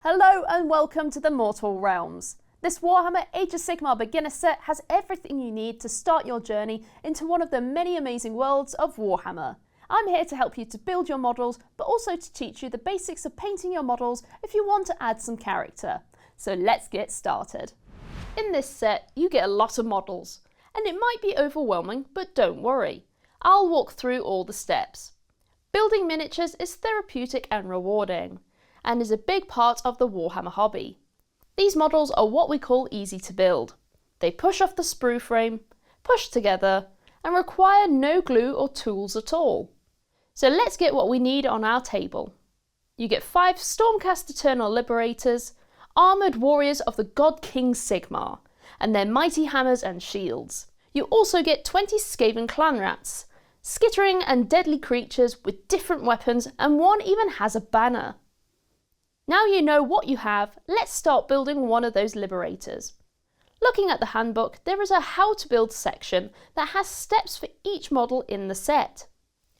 Hello and welcome to the Mortal Realms. This Warhammer Age of Sigmar beginner set has everything you need to start your journey into one of the many amazing worlds of Warhammer. I'm here to help you to build your models, but also to teach you the basics of painting your models if you want to add some character. So let's get started. In this set, you get a lot of models, and it might be overwhelming, but don't worry. I'll walk through all the steps. Building miniatures is therapeutic and rewarding, and is a big part of the Warhammer hobby. These models are what we call easy to build. They push off the sprue frame, push together, and require no glue or tools at all. So let's get what we need on our table. You get 5 Stormcast Eternal Liberators, armoured warriors of the God King Sigmar, and their mighty hammers and shields. You also get 20 Skaven Clanrats, skittering and deadly creatures with different weapons, and one even has a banner. Now you know what you have, let's start building one of those liberators. Looking at the handbook, there is a how to build section that has steps for each model in the set.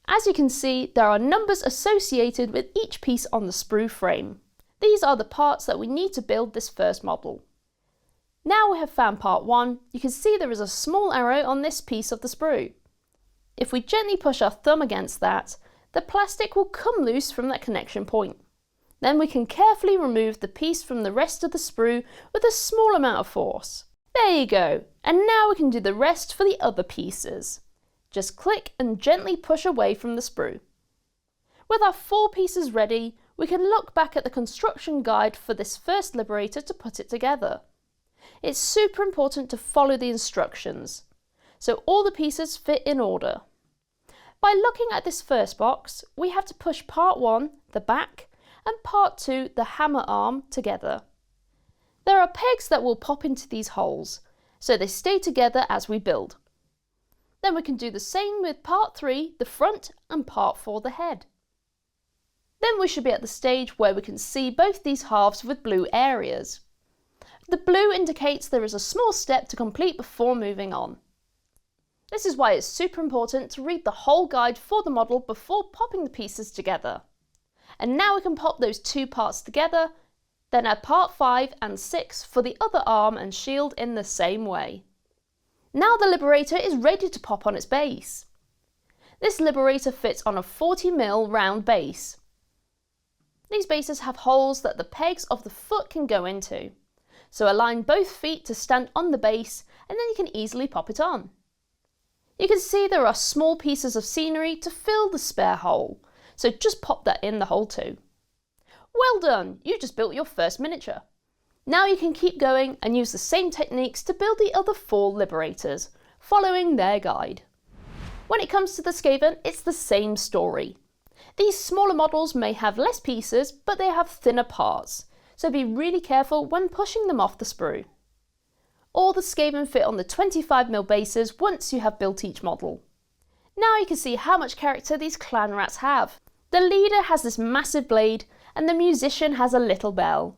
As you can see, there are numbers associated with each piece on the sprue frame. These are the parts that we need to build this first model. Now we have found part 1, you can see there is a small arrow on this piece of the sprue. If we gently push our thumb against that, the plastic will come loose from that connection point. Then we can carefully remove the piece from the rest of the sprue with a small amount of force. There you go, and now we can do the rest for the other pieces. Just click and gently push away from the sprue. With our 4 pieces ready, we can look back at the construction guide for this first liberator to put it together. It's super important to follow the instructions, so all the pieces fit in order. By looking at this first box, we have to push part 1, the back, and part 2, the hammer arm, together. There are pegs that will pop into these holes, so they stay together as we build. Then we can do the same with part 3, the front, and part 4, the head. Then we should be at the stage where we can see both these halves with blue areas. The blue indicates there is a small step to complete before moving on. This is why it's super important to read the whole guide for the model before popping the pieces together. And now we can pop those 2 parts together, then add part 5 and 6 for the other arm and shield in the same way. Now the Liberator is ready to pop on its base. This Liberator fits on a 40mm round base. These bases have holes that the pegs of the foot can go into, so align both feet to stand on the base and then you can easily pop it on. You can see there are small pieces of scenery to fill the spare hole, so just pop that in the hole too. Well done, you just built your first miniature. Now you can keep going and use the same techniques to build the other 4 liberators, following their guide. When it comes to the Skaven, it's the same story. These smaller models may have less pieces, but they have thinner parts, so be really careful when pushing them off the sprue. All the Skaven fit on the 25mm bases once you have built each model. Now you can see how much character these Clanrats have. The leader has this massive blade and the musician has a little bell.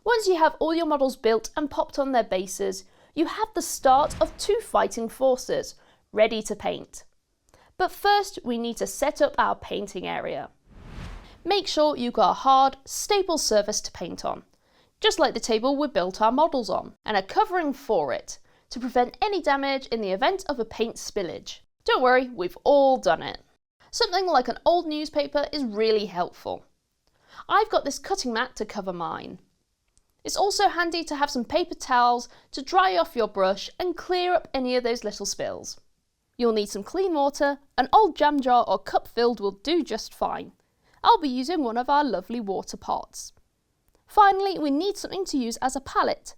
Once you have all your models built and popped on their bases, you have the start of 2 fighting forces, ready to paint. But first we need to set up our painting area. Make sure you've got a hard, stable surface to paint on, just like the table we built our models on, and a covering for it, to prevent any damage in the event of a paint spillage. Don't worry, we've all done it. Something like an old newspaper is really helpful. I've got this cutting mat to cover mine. It's also handy to have some paper towels to dry off your brush and clear up any of those little spills. You'll need some clean water, an old jam jar or cup filled will do just fine. I'll be using one of our lovely water pots. Finally, we need something to use as a palette.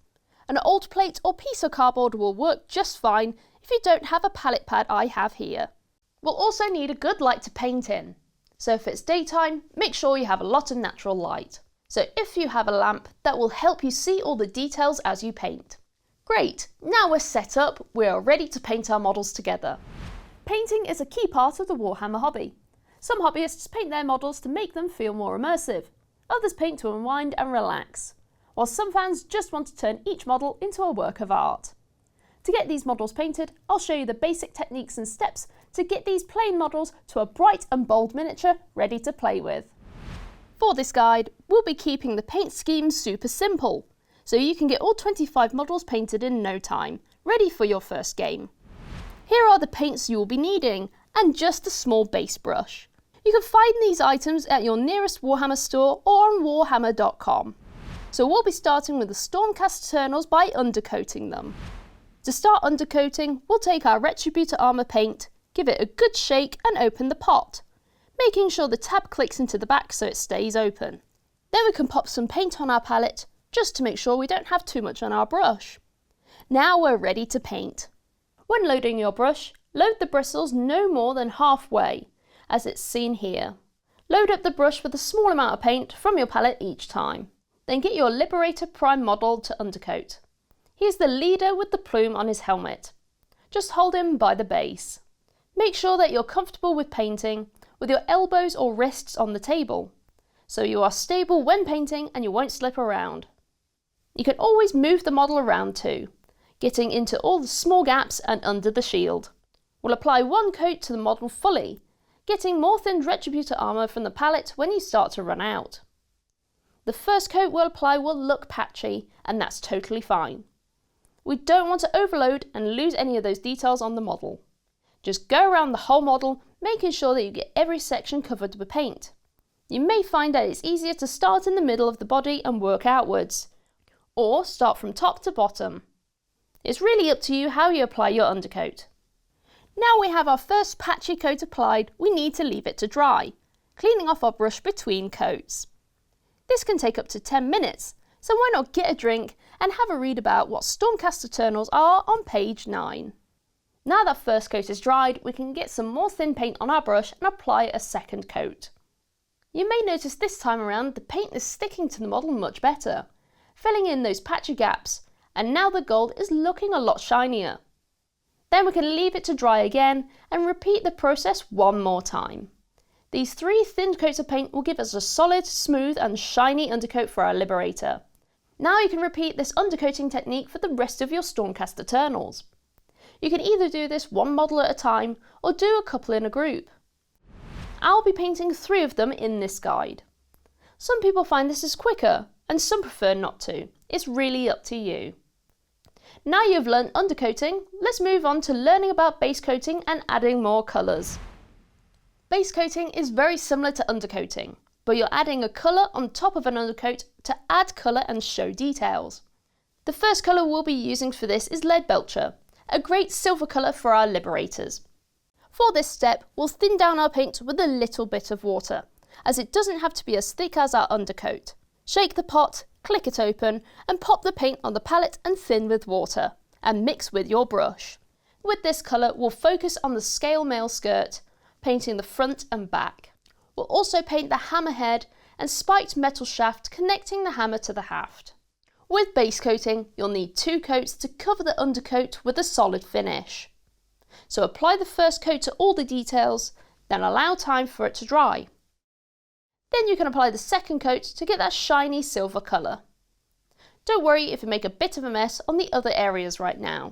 An old plate or piece of cardboard will work just fine if you don't have a palette pad I have here. We'll also need a good light to paint in. So if it's daytime, make sure you have a lot of natural light. So if you have a lamp, that will help you see all the details as you paint. Great, now we're set up, we are ready to paint our models together. Painting is a key part of the Warhammer hobby. Some hobbyists paint their models to make them feel more immersive. Others paint to unwind and relax, while some fans just want to turn each model into a work of art. To get these models painted, I'll show you the basic techniques and steps to get these plain models to a bright and bold miniature ready to play with. For this guide, we'll be keeping the paint scheme super simple, so you can get all 25 models painted in no time, ready for your first game. Here are the paints you will be needing, and just a small base brush. You can find these items at your nearest Warhammer store or on warhammer.com. So we'll be starting with the Stormcast Eternals by undercoating them. To start undercoating, we'll take our Retributor Armour paint, give it a good shake and open the pot, making sure the tab clicks into the back so it stays open. Then we can pop some paint on our palette, just to make sure we don't have too much on our brush. Now we're ready to paint. When loading your brush, load the bristles no more than halfway, as it's seen here. Load up the brush with a small amount of paint from your palette each time. Then get your Liberator Prime model to undercoat. He's the leader with the plume on his helmet. Just hold him by the base. Make sure that you're comfortable with painting, with your elbows or wrists on the table, so you are stable when painting and you won't slip around. You can always move the model around too, getting into all the small gaps and under the shield. We'll apply one coat to the model fully, getting more thinned Retributor armour from the palette when you start to run out. The first coat we'll apply will look patchy, and that's totally fine. We don't want to overload and lose any of those details on the model. Just go around the whole model, making sure that you get every section covered with paint. You may find that it's easier to start in the middle of the body and work outwards, or start from top to bottom. It's really up to you how you apply your undercoat. Now we have our first patchy coat applied, we need to leave it to dry, cleaning off our brush between coats. This can take up to 10 minutes, so why not get a drink and have a read about what Stormcast Eternals are on page 9. Now that first coat is dried, we can get some more thin paint on our brush and apply a second coat. You may notice this time around the paint is sticking to the model much better, filling in those patchy gaps, and now the gold is looking a lot shinier. Then we can leave it to dry again and repeat the process one more time. These 3 thin coats of paint will give us a solid, smooth and shiny undercoat for our Liberator. Now you can repeat this undercoating technique for the rest of your Stormcast Eternals. You can either do this one model at a time or do a couple in a group. I'll be painting 3 of them in this guide. Some people find this is quicker and some prefer not to. It's really up to you. Now you've learnt undercoating, let's move on to learning about base coating and adding more colours. Base coating is very similar to undercoating, but you're adding a colour on top of an undercoat to add colour and show details. The first colour we'll be using for this is Lead Belcher, a great silver colour for our Liberators. For this step, we'll thin down our paint with a little bit of water, as it doesn't have to be as thick as our undercoat. Shake the pot, click it open, and pop the paint on the palette and thin with water, and mix with your brush. With this colour, we'll focus on the scale mail skirt, painting the front and back. We'll also paint the hammer head and spiked metal shaft connecting the hammer to the haft. With base coating, you'll need 2 coats to cover the undercoat with a solid finish. So apply the first coat to all the details, then allow time for it to dry. Then you can apply the second coat to get that shiny silver colour. Don't worry if you make a bit of a mess on the other areas right now.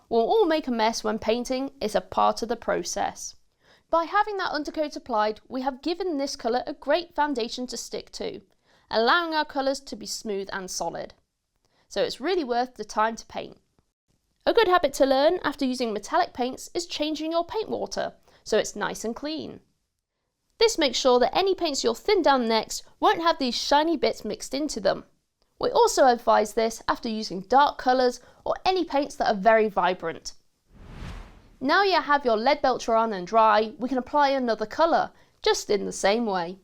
We'll all make a mess when painting, it's a part of the process. By having that undercoat applied, we have given this colour a great foundation to stick to, allowing our colours to be smooth and solid. So it's really worth the time to paint. A good habit to learn after using metallic paints is changing your paint water, so it's nice and clean. This makes sure that any paints you'll thin down next won't have these shiny bits mixed into them. We also advise this after using dark colours or any paints that are very vibrant. Now you have your Lead Belcher on and dry, we can apply another colour, just in the same way.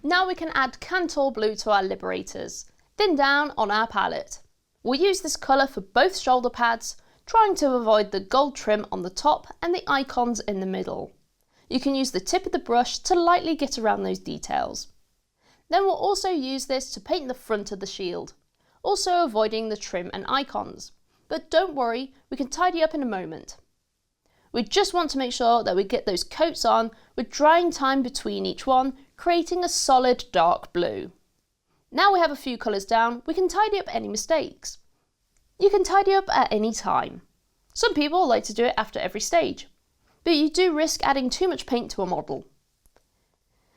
Now we can add Kantor Blue to our Liberators, thin down on our palette. We'll use this colour for both shoulder pads, trying to avoid the gold trim on the top and the icons in the middle. You can use the tip of the brush to lightly get around those details. Then we'll also use this to paint the front of the shield, also avoiding the trim and icons. But don't worry, we can tidy up in a moment. We just want to make sure that we get those coats on with drying time between each one, creating a solid dark blue. Now we have a few colours down, we can tidy up any mistakes. You can tidy up at any time. Some people like to do it after every stage, but you do risk adding too much paint to a model.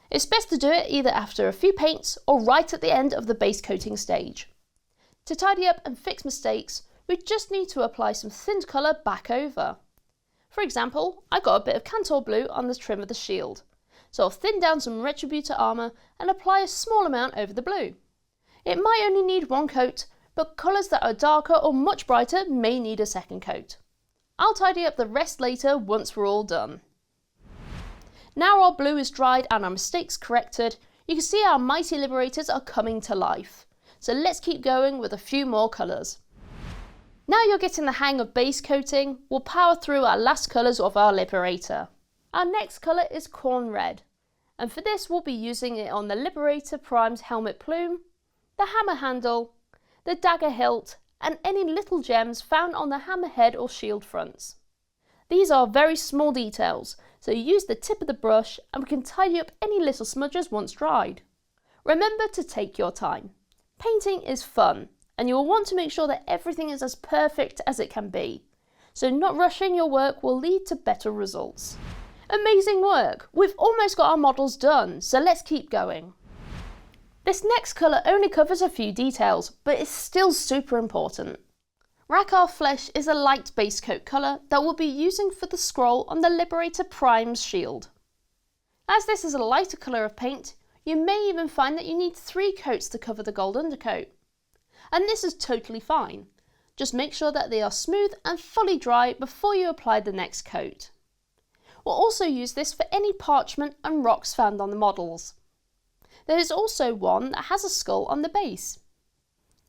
It's best to do it either after a few paints or right at the end of the base coating stage. To tidy up and fix mistakes, we just need to apply some thinned colour back over. For example, I got a bit of Kantor Blue on the trim of the shield, so I'll thin down some Retributor Armour and apply a small amount over the blue. It might only need one coat, but colours that are darker or much brighter may need a second coat. I'll tidy up the rest later once we're all done. Now our blue is dried and our mistakes corrected, you can see our mighty Liberators are coming to life. So let's keep going with a few more colours. Now you're getting the hang of base coating, we'll power through our last colours of our Liberator. Our next colour is Khorne Red, and for this we'll be using it on the Liberator Prime's helmet plume, the hammer handle, the dagger hilt, and any little gems found on the hammer head or shield fronts. These are very small details, so use the tip of the brush and we can tidy up any little smudges once dried. Remember to take your time. Painting is fun, and you'll want to make sure that everything is as perfect as it can be, so not rushing your work will lead to better results. Amazing work! We've almost got our models done, so let's keep going. This next colour only covers a few details, but it's still super important. Rakarth Flesh is a light base coat colour that we'll be using for the scroll on the Liberator Prime's shield. As this is a lighter colour of paint, you may even find that you need 3 coats to cover the gold undercoat. And this is totally fine. Just make sure that they are smooth and fully dry before you apply the next coat. We'll also use this for any parchment and rocks found on the models. There is also one that has a skull on the base.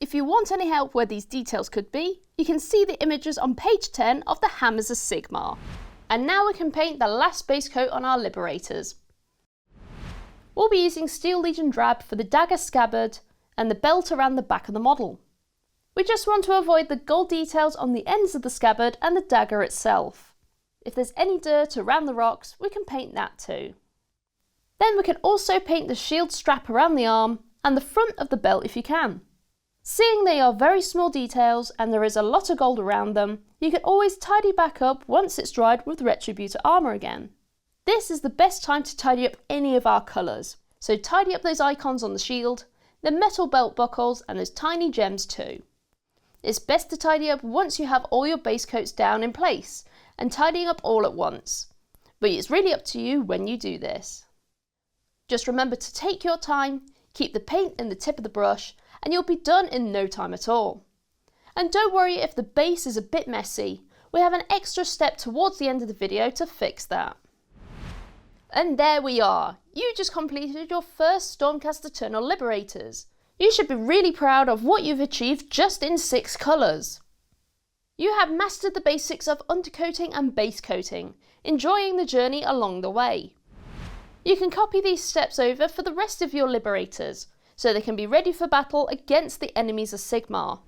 If you want any help where these details could be, you can see the images on page 10 of the Hammers of Sigmar. And now we can paint the last base coat on our Liberators. We'll be using Steel Legion Drab for the dagger scabbard and the belt around the back of the model. We just want to avoid the gold details on the ends of the scabbard and the dagger itself. If there's any dirt around the rocks, we can paint that too. Then we can also paint the shield strap around the arm and the front of the belt if you can. Seeing they are very small details and there is a lot of gold around them, you can always tidy back up once it's dried with Retributor Armour again. This is the best time to tidy up any of our colours, so tidy up those icons on the shield, the metal belt buckles and those tiny gems too. It's best to tidy up once you have all your base coats down in place and tidying up all at once, but it's really up to you when you do this. Just remember to take your time, keep the paint in the tip of the brush, and you'll be done in no time at all. And don't worry if the base is a bit messy, we have an extra step towards the end of the video to fix that. And there we are, you just completed your first Stormcast Eternal Liberators. You should be really proud of what you've achieved just in 6 colours. You have mastered the basics of undercoating and base coating, enjoying the journey along the way. You can copy these steps over for the rest of your Liberators, so they can be ready for battle against the enemies of Sigmar.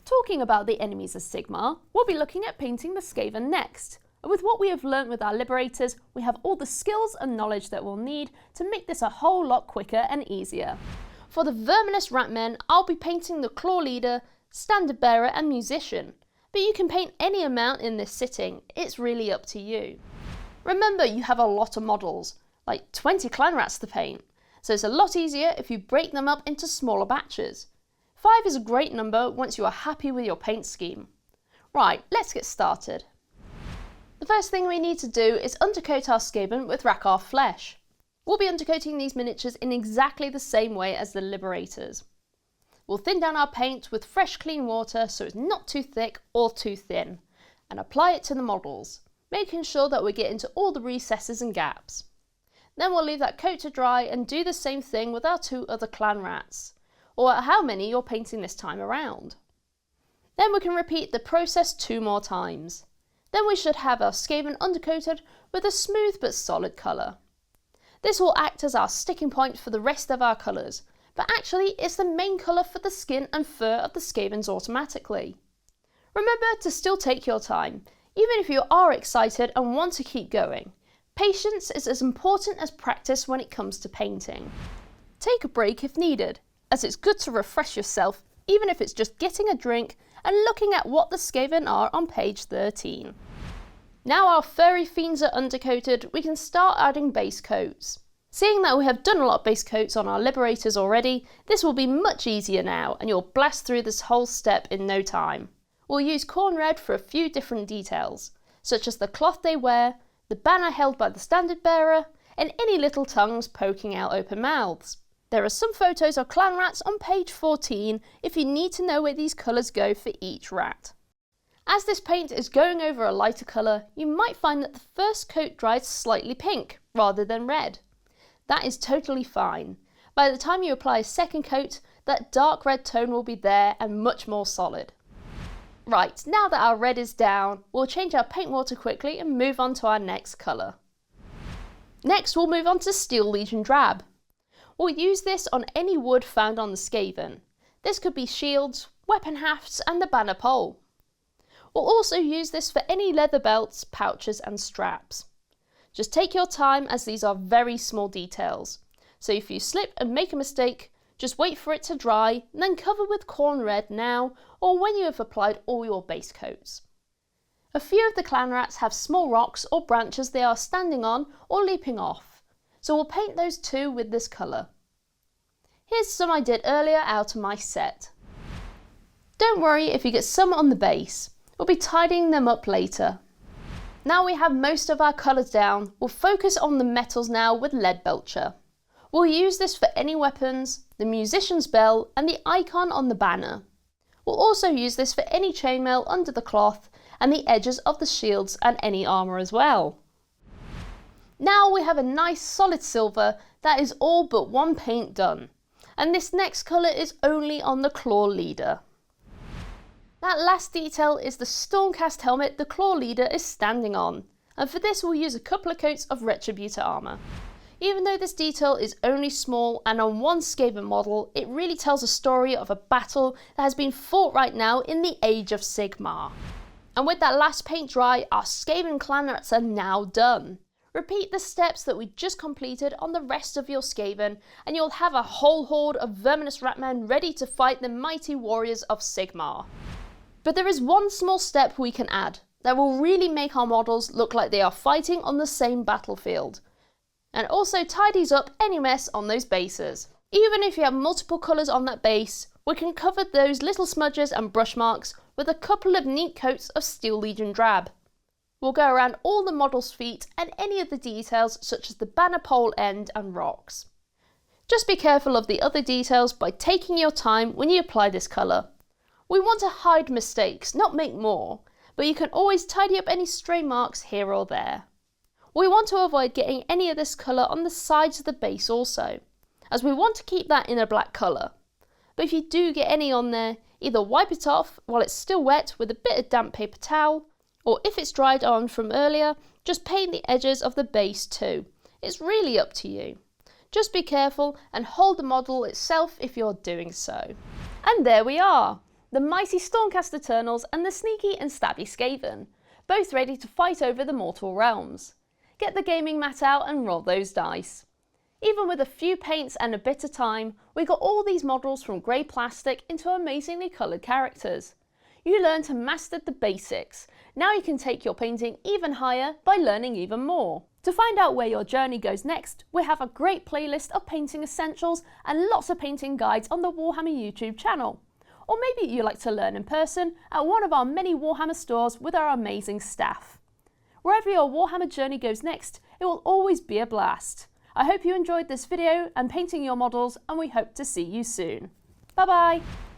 Talking about the enemies of Sigmar, we'll be looking at painting the Skaven next. And with what we have learnt with our Liberators, we have all the skills and knowledge that we'll need to make this a whole lot quicker and easier. For the Verminous Ratmen, I'll be painting the Claw Leader, Standard Bearer and Musician, but you can paint any amount in this sitting, it's really up to you. Remember, you have a lot of models, like 20 Clanrats to paint, so it's a lot easier if you break them up into smaller batches. 5 is a great number once you are happy with your paint scheme. Right, let's get started. The first thing we need to do is undercoat our Skaven with Rakarth Flesh. We'll be undercoating these miniatures in exactly the same way as the Liberators. We'll thin down our paint with fresh clean water so it's not too thick or too thin, and apply it to the models, making sure that we get into all the recesses and gaps. Then we'll leave that coat to dry and do the same thing with our 2 other Clanrats, or how many you're painting this time around. Then we can repeat the process 2 more times. Then we should have our Skaven undercoated with a smooth but solid colour. This will act as our sticking point for the rest of our colours, but actually it's the main colour for the skin and fur of the Skavens automatically. Remember to still take your time, even if you are excited and want to keep going. Patience is as important as practice when it comes to painting. Take a break if needed, as it's good to refresh yourself, even if it's just getting a drink and looking at what the Skaven are on page 13. Now our furry fiends are undercoated, we can start adding base coats. Seeing that we have done a lot of base coats on our Liberators already, this will be much easier now and you'll blast through this whole step in no time. We'll use Khorne Red for a few different details, such as the cloth they wear, the banner held by the standard bearer, and any little tongues poking out open mouths. There are some photos of clan rats on page 14 if you need to know where these colours go for each rat. As this paint is going over a lighter colour, you might find that the first coat dries slightly pink rather than red. That is totally fine. By the time you apply a second coat, that dark red tone will be there and much more solid. Right, now that our red is down, we'll change our paint water quickly and move on to our next colour. Next we'll move on to Steel Legion Drab. We'll use this on any wood found on the Skaven. This could be shields, weapon hafts and the banner pole. We'll also use this for any leather belts, pouches and straps. Just take your time as these are very small details. So if you slip and make a mistake, just wait for it to dry and then cover with Khorne Red now or when you have applied all your base coats. A few of the clan rats have small rocks or branches they are standing on or leaping off, so we'll paint those too with this colour. Here's some I did earlier out of my set. Don't worry if you get some on the base, we'll be tidying them up later. Now we have most of our colours down, we'll focus on the metals now with Lead Belcher. We'll use this for any weapons, the musician's bell and the icon on the banner. We'll also use this for any chainmail under the cloth and the edges of the shields and any armour as well. Now we have a nice solid silver that is all but one paint done. And this next colour is only on the Claw Leader. That last detail is the Stormcast helmet the Claw Leader is standing on, and for this we'll use a couple of coats of Retributor Armour. Even though this detail is only small and on one Skaven model, it really tells a story of a battle that has been fought right now in the age of Sigmar. And with that last paint dry, our Skaven clan rats are now done. Repeat the steps that we just completed on the rest of your Skaven and you'll have a whole horde of verminous ratmen ready to fight the mighty warriors of Sigmar. But there is one small step we can add that will really make our models look like they are fighting on the same battlefield, and also tidies up any mess on those bases. Even if you have multiple colours on that base, we can cover those little smudges and brush marks with a couple of neat coats of Steel Legion Drab. We'll go around all the model's feet and any of the details such as the banner pole end and rocks. Just be careful of the other details by taking your time when you apply this colour. We want to hide mistakes, not make more, but you can always tidy up any stray marks here or there. We want to avoid getting any of this colour on the sides of the base also, as we want to keep that in a black colour. But if you do get any on there, either wipe it off while it's still wet with a bit of damp paper towel, or if it's dried on from earlier, just paint the edges of the base too. It's really up to you. Just be careful and hold the model itself if you're doing so. And there we are! The mighty Stormcast Eternals and the sneaky and stabby Skaven, both ready to fight over the mortal realms. Get the gaming mat out and roll those dice. Even with a few paints and a bit of time, we got all these models from grey plastic into amazingly coloured characters. You learn to master the basics. Now you can take your painting even higher by learning even more. To find out where your journey goes next, we have a great playlist of painting essentials and lots of painting guides on the Warhammer YouTube channel. Or maybe you like to learn in person at one of our many Warhammer stores with our amazing staff. Wherever your Warhammer journey goes next, it will always be a blast. I hope you enjoyed this video and painting your models, and we hope to see you soon. Bye bye!